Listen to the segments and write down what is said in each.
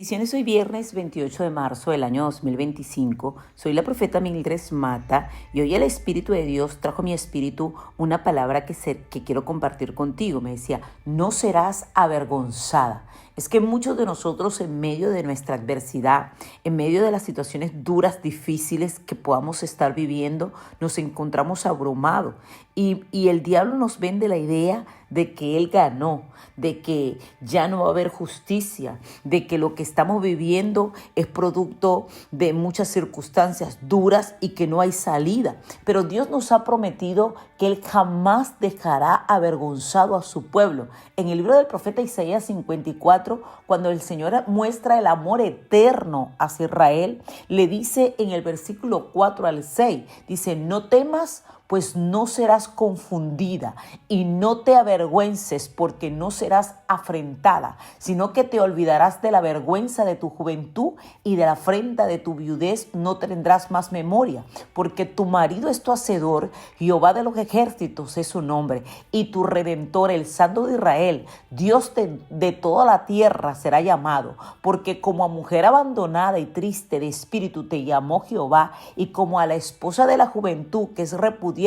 Bendiciones, hoy viernes 28 de marzo del año 2025. Soy la profeta Mildred Mata y hoy el Espíritu de Dios trajo a mi espíritu una palabra que quiero compartir contigo. Me decía, no serás avergonzada. Es que muchos de nosotros en medio de nuestra adversidad, en medio de las situaciones duras, difíciles que podamos estar viviendo, nos encontramos abrumados y el diablo nos vende la idea de que él ganó, de que ya no va a haber justicia, de que lo que estamos viviendo es producto de muchas circunstancias duras y que no hay salida. Pero Dios nos ha prometido que Él jamás dejará avergonzado a su pueblo. En el libro del profeta Isaías 54, cuando el Señor muestra el amor eterno hacia Israel, le dice en el versículo 4 al 6, dice, no temas, pues no serás confundida y no te avergüences porque no serás afrentada, sino que te olvidarás de la vergüenza de tu juventud y de la afrenta de tu viudez no tendrás más memoria, porque tu marido es tu hacedor, Jehová de los ejércitos es su nombre, y tu redentor, el Santo de Israel, Dios de toda la tierra será llamado, porque como a mujer abandonada y triste de espíritu te llamó Jehová, y como a la esposa de la juventud que es repudiada,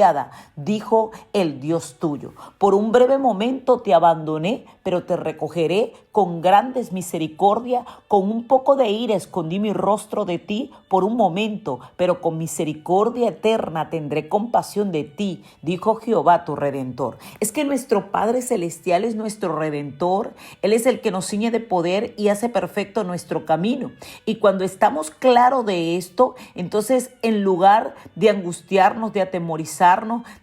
dijo el Dios tuyo. Por un breve momento te abandoné, pero te recogeré con grandes misericordia. Con un poco de ira escondí mi rostro de ti por un momento, pero con misericordia eterna tendré compasión de ti, dijo Jehová tu Redentor. Es que nuestro Padre Celestial es nuestro Redentor. Él es el que nos ciñe de poder y hace perfecto nuestro camino. Y cuando estamos claros de esto, entonces en lugar de angustiarnos, de atemorizarnos,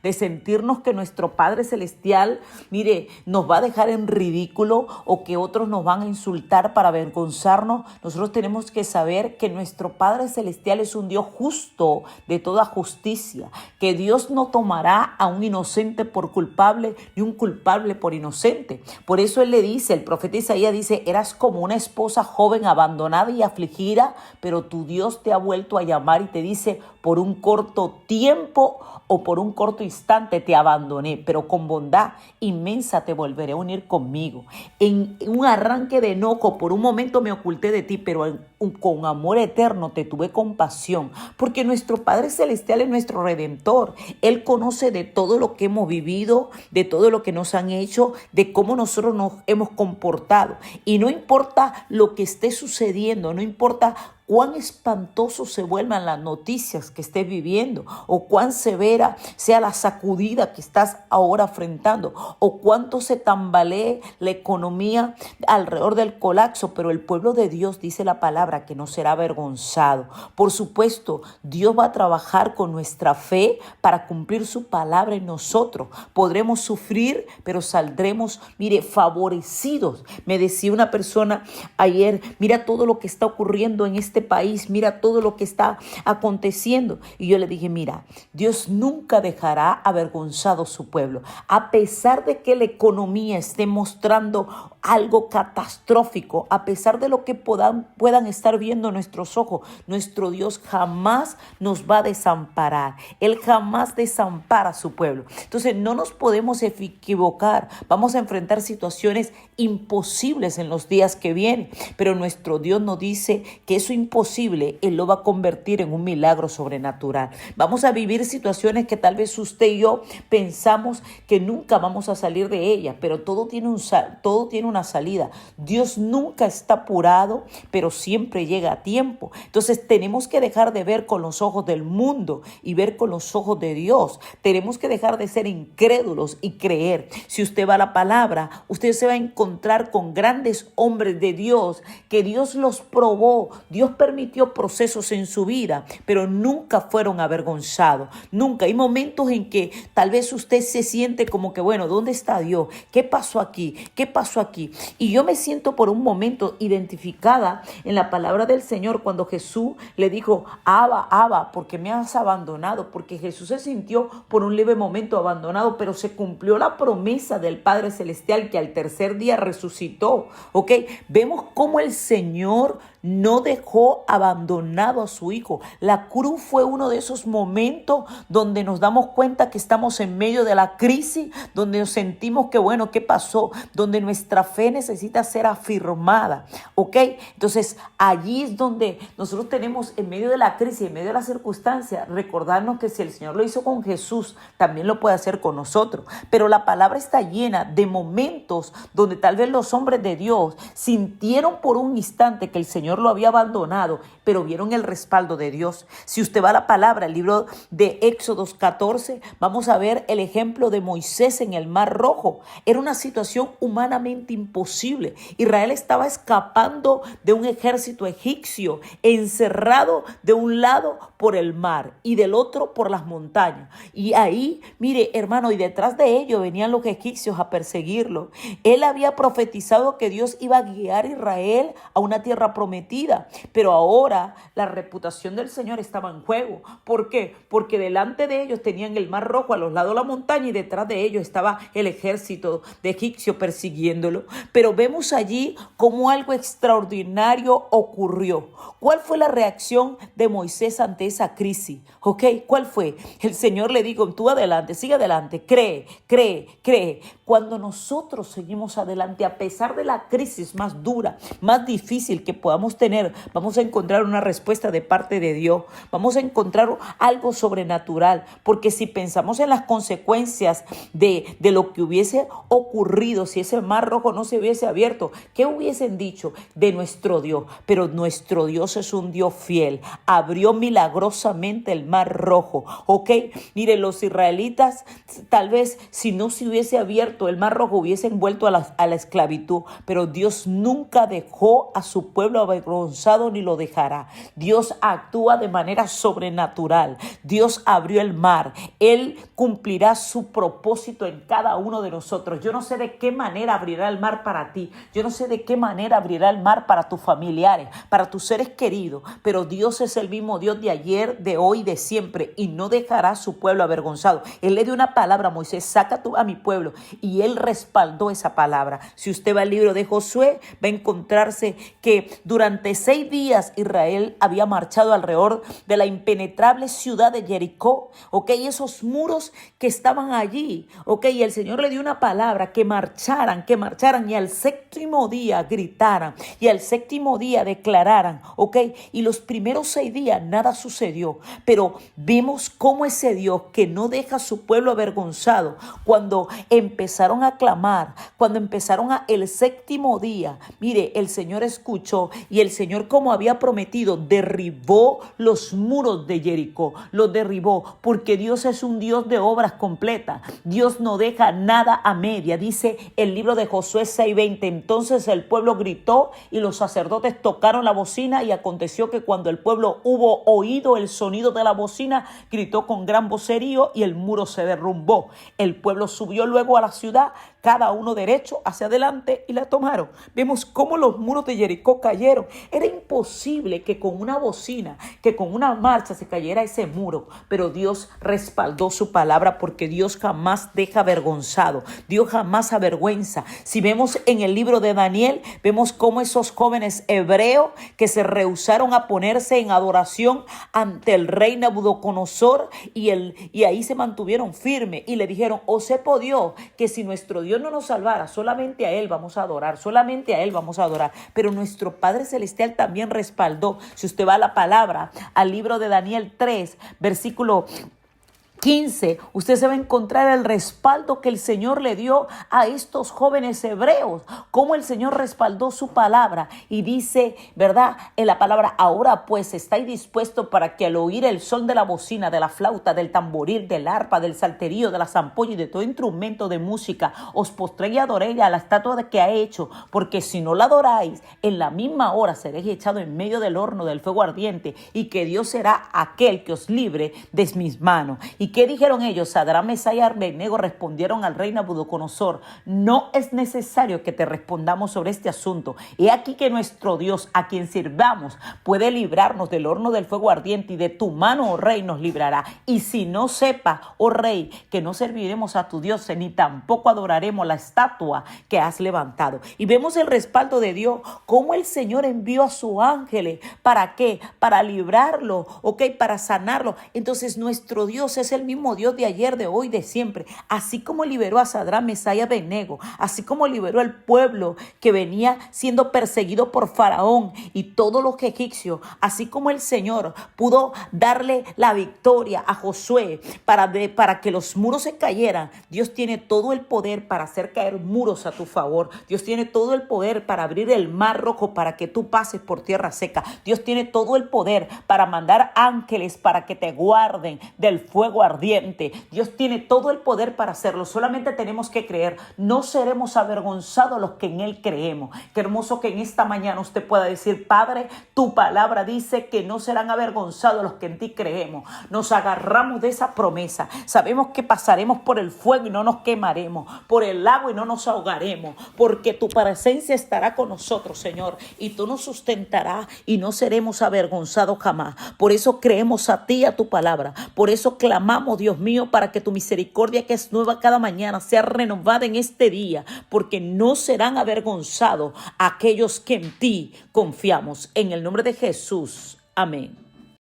de sentirnos que nuestro Padre Celestial, mire, nos va a dejar en ridículo o que otros nos van a insultar para avergonzarnos, nosotros tenemos que saber que nuestro Padre Celestial es un Dios justo de toda justicia, que Dios no tomará a un inocente por culpable ni un culpable por inocente. Por eso Él le dice, el profeta Isaías dice, eras como una esposa joven abandonada y afligida, pero tu Dios te ha vuelto a llamar y te dice, por un corto tiempo o por un corto instante te abandoné, pero con bondad inmensa te volveré a unir conmigo. En un arranque de enojo, por un momento me oculté de ti, pero con amor eterno te tuve compasión, porque nuestro Padre Celestial es nuestro Redentor. Él conoce de todo lo que hemos vivido, de todo lo que nos han hecho, de cómo nosotros nos hemos comportado. Y no importa lo que esté sucediendo, no importa cuán espantoso se vuelvan las noticias que estés viviendo o cuán severa sea la sacudida que estás ahora enfrentando o cuánto se tambalee la economía alrededor del colapso, pero el pueblo de Dios dice la palabra que no será avergonzado. Por supuesto, Dios va a trabajar con nuestra fe para cumplir su palabra en nosotros. Podremos sufrir, pero saldremos, mire, favorecidos. Me decía una persona ayer, mira todo lo que está ocurriendo en este país, mira todo lo que está aconteciendo. Y yo le dije, mira, Dios nunca dejará avergonzado a su pueblo. A pesar de que la economía esté mostrando algo catastrófico, a pesar de lo que puedan estar viendo nuestros ojos, nuestro Dios jamás nos va a desamparar. Él jamás desampara a su pueblo. Entonces no nos podemos equivocar. Vamos a enfrentar situaciones imposibles en los días que vienen, pero nuestro Dios nos dice que eso imposible, Él lo va a convertir en un milagro sobrenatural. Vamos a vivir situaciones que tal vez usted y yo pensamos que nunca vamos a salir de ellas, pero todo tiene una salida. Dios nunca está apurado, pero siempre llega a tiempo. Entonces tenemos que dejar de ver con los ojos del mundo y ver con los ojos de Dios. Tenemos que dejar de ser incrédulos y creer. Si usted va a la palabra, usted se va a encontrar con grandes hombres de Dios, que Dios los probó, Dios permitió procesos en su vida, pero nunca fueron avergonzados. Nunca. Hay momentos en que tal vez usted se siente como que, bueno, ¿dónde está Dios? ¿Qué pasó aquí? ¿Qué pasó aquí? Y yo me siento por un momento identificada en la palabra del Señor cuando Jesús le dijo, Abba, Abba, ¿por qué me has abandonado? Porque Jesús se sintió por un leve momento abandonado, pero se cumplió la promesa del Padre Celestial que al tercer día resucitó. ¿Ok? Vemos cómo el Señor no dejó abandonado a su hijo. La cruz fue uno de esos momentos donde nos damos cuenta que estamos en medio de la crisis, donde nos sentimos que bueno, ¿qué pasó? Donde nuestra fe necesita ser afirmada, ¿ok? Entonces allí es donde nosotros tenemos en medio de la crisis, en medio de la circunstancia, recordarnos que si el Señor lo hizo con Jesús, también lo puede hacer con nosotros. Pero la palabra está llena de momentos donde tal vez los hombres de Dios sintieron por un instante que el Señor lo había abandonado, pero vieron el respaldo de Dios. Si usted va a la palabra, el libro de Éxodos 14, vamos a ver el ejemplo de Moisés en el Mar Rojo. Era una situación humanamente imposible. Israel estaba escapando de un ejército egipcio, encerrado de un lado por el mar y del otro por las montañas. Y ahí, mire, hermano, y detrás de ellos venían los egipcios a perseguirlo. Él había profetizado que Dios iba a guiar a Israel a una tierra prometida, pero ahora la reputación del Señor estaba en juego. ¿Por qué? Porque delante de ellos tenían el Mar Rojo a los lados de la montaña y detrás de ellos estaba el ejército de egipcios persiguiéndolo. Pero vemos allí cómo algo extraordinario ocurrió. ¿Cuál fue la reacción de Moisés ante esa crisis? ¿Ok? ¿Cuál fue? El Señor le dijo, tú adelante, sigue adelante, cree, cree, cree. Cuando nosotros seguimos adelante, a pesar de la crisis más dura, más difícil que podamos tener, vamos a encontrar una respuesta de parte de Dios. Vamos a encontrar algo sobrenatural, porque si pensamos en las consecuencias de lo que hubiese ocurrido si ese Mar Rojo no se hubiese abierto, ¿qué hubiesen dicho de nuestro Dios? Pero nuestro Dios es un Dios fiel. Abrió milagrosamente el Mar Rojo, ¿ok? Mire, los israelitas, tal vez si no se hubiese abierto el Mar Rojo, hubiesen vuelto a la esclavitud, pero Dios nunca dejó a su pueblo avergonzado ni lo dejará. Dios actúa de manera sobrenatural. Dios abrió el mar. Él cumplirá su propósito en cada uno de nosotros. Yo no sé de qué manera abrirá el mar para ti. Yo no sé de qué manera abrirá el mar para tus familiares, para tus seres queridos, pero Dios es el mismo Dios de ayer, de hoy, de siempre, y no dejará a su pueblo avergonzado. Él le dio una palabra a Moisés, saca tú a mi pueblo, y él respaldó esa palabra. Si usted va al libro de Josué, va a encontrarse que durante 6 días Israel había marchado alrededor de la impenetrable ciudad de Jericó, ¿ok? Esos muros que estaban allí, ¿ok? Y el Señor le dio una palabra, que marcharan, y al séptimo día gritaran, y al séptimo día declararan, ¿ok? Y los primeros 6 días nada sucedió, pero vimos cómo ese Dios que no deja a su pueblo avergonzado, cuando empezaron a clamar, cuando empezaron el séptimo día, mire, el Señor escuchó, y el Señor, como había prometido, derribó los muros de Jericó, los derribó, porque Dios es un Dios de obras completas. Dios no deja nada a media. Dice el libro de Josué 6:20, entonces el pueblo gritó y los sacerdotes tocaron la bocina, y aconteció que cuando el pueblo hubo oído el sonido de la bocina, gritó con gran vocerío y el muro se derrumbó. El pueblo subió luego a la ciudad, cada uno derecho hacia adelante, y la tomaron. Vemos cómo los muros de Jericó cayeron. Era imposible que con una bocina, que con una marcha se cayera ese muro, pero Dios respaldó su palabra, porque Dios jamás deja avergonzado. Dios jamás avergüenza. Si vemos en el libro de Daniel, vemos cómo esos jóvenes hebreos que se rehusaron a ponerse en adoración ante el rey Nabucodonosor, y ahí se mantuvieron firmes y le dijeron, o sepa Dios que si nuestro Dios no nos salvara, solamente a Él vamos a adorar, solamente a Él vamos a adorar. Pero nuestro Padre Celestial también respaldó. Si usted va a la palabra, al libro de Daniel 3, versículo 15, usted se va a encontrar el respaldo que el Señor le dio a estos jóvenes hebreos, cómo el Señor respaldó su palabra, y dice, ¿verdad? En la palabra, ahora pues estáis dispuestos para que al oír el son de la bocina, de la flauta, del tamboril, del arpa, del salterio, de la zampolla y de todo instrumento de música, os postréis y adoréis a la estatua que ha hecho, porque si no la adoráis, en la misma hora seréis echados en medio del horno del fuego ardiente, y que Dios será aquel que os libre de mis manos, y ¿Y qué dijeron ellos? Sadrach, Mesach y Abednego respondieron al rey Nabucodonosor: no es necesario que te respondamos sobre este asunto. He aquí que nuestro Dios, a quien sirvamos, puede librarnos del horno del fuego ardiente, y de tu mano, oh rey, nos librará. Y si no sepa, oh rey, que no serviremos a tu Dios, ni tampoco adoraremos la estatua que has levantado. Y vemos el respaldo de Dios, cómo el Señor envió a sus ángeles. ¿Para qué? Para librarlo, ¿ok? Para sanarlo. Entonces nuestro Dios es el mismo Dios de ayer, de hoy, de siempre. Así como liberó a Sadrach, Mesach y Abednego, así como liberó al pueblo que venía siendo perseguido por Faraón y todos los egipcios, así como el Señor pudo darle la victoria a Josué para que los muros se cayeran. Dios tiene todo el poder para hacer caer muros a tu favor. Dios tiene todo el poder para abrir el mar rojo para que tú pases por tierra seca. Dios tiene todo el poder para mandar ángeles para que te guarden del fuego ardiente. Dios tiene todo el poder para hacerlo. Solamente tenemos que creer. No seremos avergonzados los que en Él creemos. Qué hermoso que en esta mañana usted pueda decir: Padre, tu palabra dice que no serán avergonzados los que en ti creemos. Nos agarramos de esa promesa. Sabemos que pasaremos por el fuego y no nos quemaremos, por el agua y no nos ahogaremos, porque tu presencia estará con nosotros, Señor, y tú nos sustentarás y no seremos avergonzados jamás. Por eso creemos a ti y a tu palabra. Por eso clamamos, Dios mío, para que tu misericordia, que es nueva cada mañana, sea renovada en este día, porque no serán avergonzados aquellos que en ti confiamos. En el nombre de Jesús. Amén.